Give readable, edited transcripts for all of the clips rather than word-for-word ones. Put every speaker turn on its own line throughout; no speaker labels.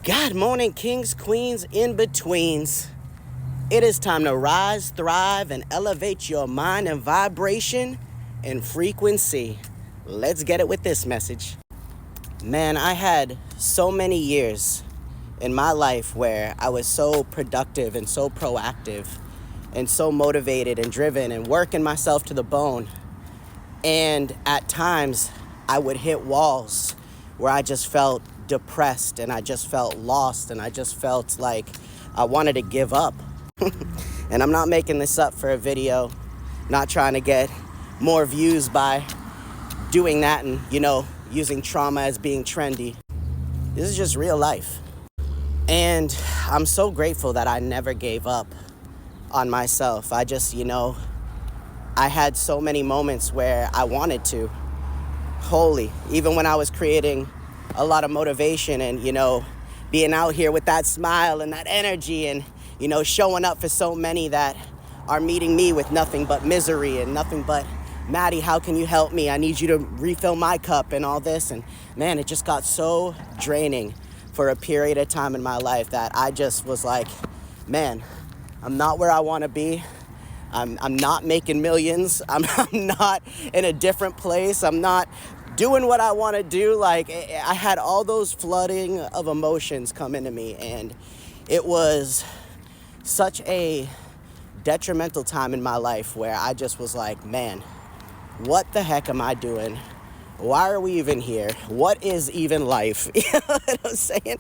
God morning, kings, queens, in-betweens. It is time to rise, thrive, and elevate your mind and vibration and frequency. Let's get it with this message. Man, I had so many years in my life where I was so productive and so proactive and so motivated and driven and working myself to the bone. And at times, I would hit walls where I just felt depressed and I just felt lost and I just felt like I wanted to give up. And I'm not making this up for a video, not trying to get more views by doing that and, using trauma as being trendy. This is just real life. And I'm so grateful that I never gave up on myself. I just, I had so many moments where I wanted to. Even when I was creating a lot of motivation and, being out here with that smile and that energy and, showing up for so many that are meeting me with nothing but misery and nothing but, Matty, how can you help me? I need you to refill my cup and all this. And man, it just got so draining for a period of time in my life that I just was like, man, I'm not where I want to be. I'm not making millions. I'm not in a different place. I'm not doing what I want to do. Like, I had all those flooding of emotions come into me, and it was such a detrimental time in my life where I just was like, man, what the heck am I doing? Why are we even here? What is even life? You know what I'm saying?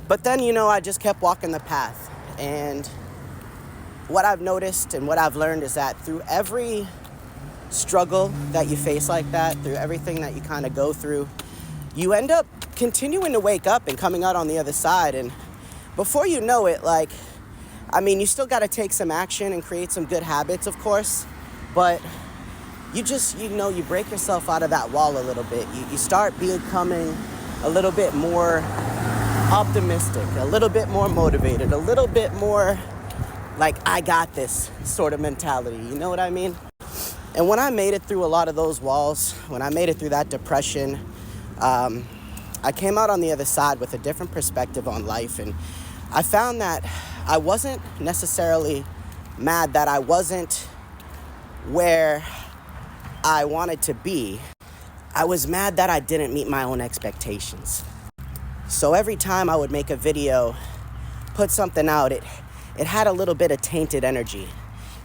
But then, I just kept walking the path. And what I've noticed and what I've learned is that through every struggle that you face like that, through everything that you kind of go through, you end up continuing to wake up and coming out on the other side. And before you know it, you still got to take some action and create some good habits, of course, but you just, you break yourself out of that wall a little bit. You start becoming a little bit more optimistic, a little bit more motivated, a little bit more like, I got this sort of mentality. You know what I mean? And when I made it through a lot of those walls, when I made it through that depression, I came out on the other side with a different perspective on life. And I found that I wasn't necessarily mad that I wasn't where I wanted to be. I was mad that I didn't meet my own expectations. So every time I would make a video, put something out, it had a little bit of tainted energy.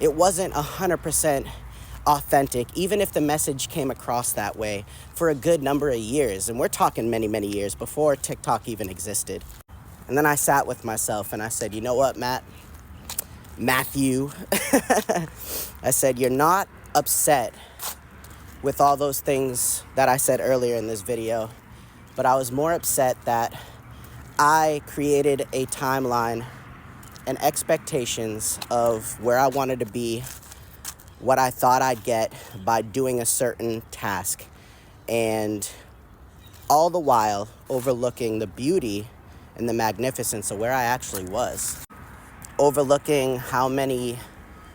It wasn't 100% authentic, even if the message came across that way for a good number of years. And we're talking many, many years before TikTok even existed. And then I sat with myself and I said, you know what, Matthew, I said, you're not upset with all those things that I said earlier in this video, but I was more upset that I created a timeline and expectations of where I wanted to be, what I thought I'd get by doing a certain task, and all the while overlooking the beauty and the magnificence of where I actually was, overlooking how many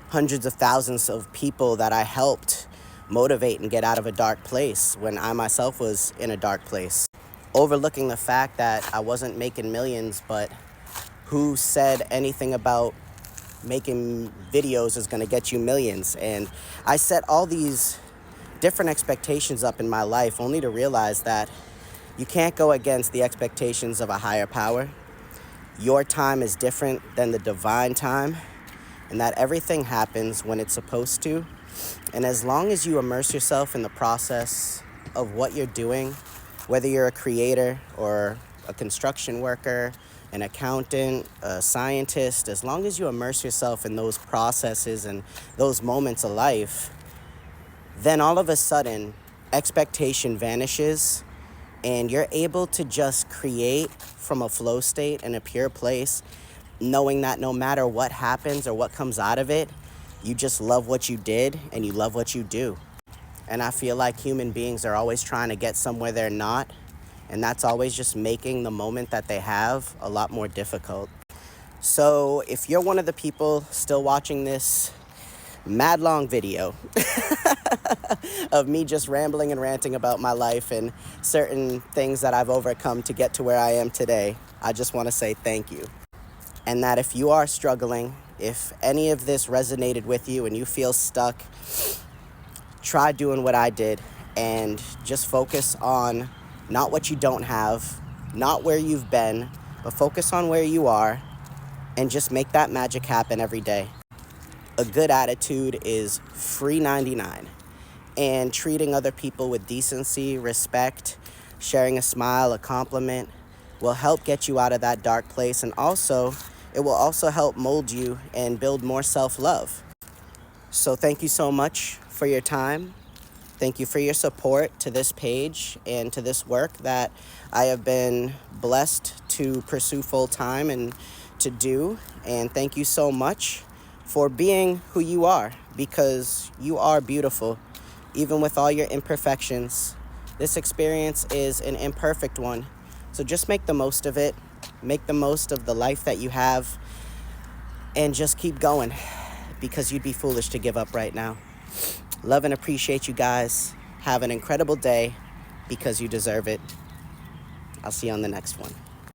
hundreds of thousands of people that I helped motivate and get out of a dark place when I myself was in a dark place, overlooking the fact that I wasn't making millions, but who said anything about making videos is going to get you millions? And I set all these different expectations up in my life only to realize that you can't go against the expectations of a higher power. Your time is different than the divine time, and that everything happens when it's supposed to. And as long as you immerse yourself in the process of what you're doing, whether you're a creator or a construction worker, an accountant, a scientist, as long as you immerse yourself in those processes and those moments of life, then all of a sudden expectation vanishes and you're able to just create from a flow state and a pure place, knowing that no matter what happens or what comes out of it, you just love what you did and you love what you do. And I feel like human beings are always trying to get somewhere they're not. And that's always just making the moment that they have a lot more difficult. So if you're one of the people still watching this mad long video of me just rambling and ranting about my life and certain things that I've overcome to get to where I am today, I just want to say thank you. And that if you are struggling, if any of this resonated with you and you feel stuck, try doing what I did and just focus on not what you don't have, not where you've been, but focus on where you are and just make that magic happen every day. A good attitude is free 99, and treating other people with decency, respect, sharing a smile, a compliment will help get you out of that dark place, and also it will also help mold you and build more self-love. So thank you so much for your time. Thank you for your support to this page and to this work that I have been blessed to pursue full time and to do. And thank you so much for being who you are, because you are beautiful, even with all your imperfections. This experience is an imperfect one. So just make the most of it. Make the most of the life that you have and just keep going, because you'd be foolish to give up right now. Love and appreciate you guys. Have an incredible day, because you deserve it. I'll see you on the next one.